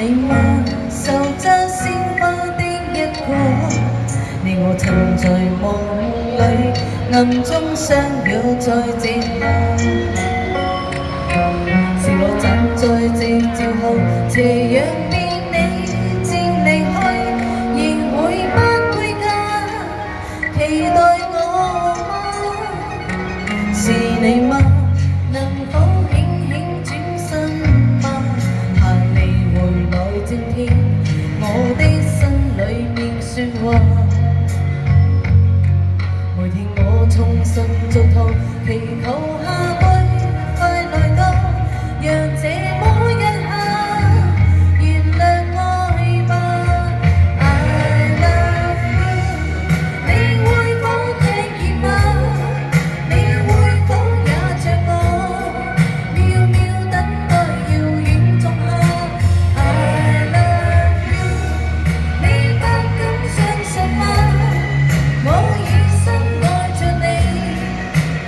你嗎？受質鮮花的一個，你我曾在夢裏暗中相約在這刻。是我站在夕照後，斜陽變你漸離去，仍會不會嫁？期待我嗎？是你嗎？能否輕輕轉身嗎？盼你回來靜聽我的心裏面說話。每天我重新做圖，祈求下季快來到，讓這麼一刻原諒愛吧。I love you， 你會否聽見嗎？你會否也像我，渺渺等待遙遠仲夏。I love you， 你不敢相信嗎？我已深愛着你，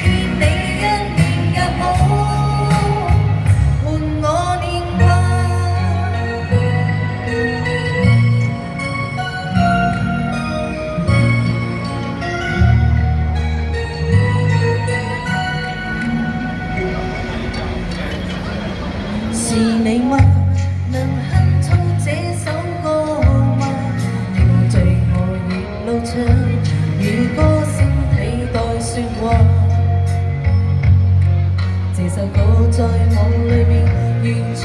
願你一年也好，換我年華。是你嗎？能哼出這首歌嗎？你我最愛沿路唱，與歌聲替代說話。這首歌在夢裏面完全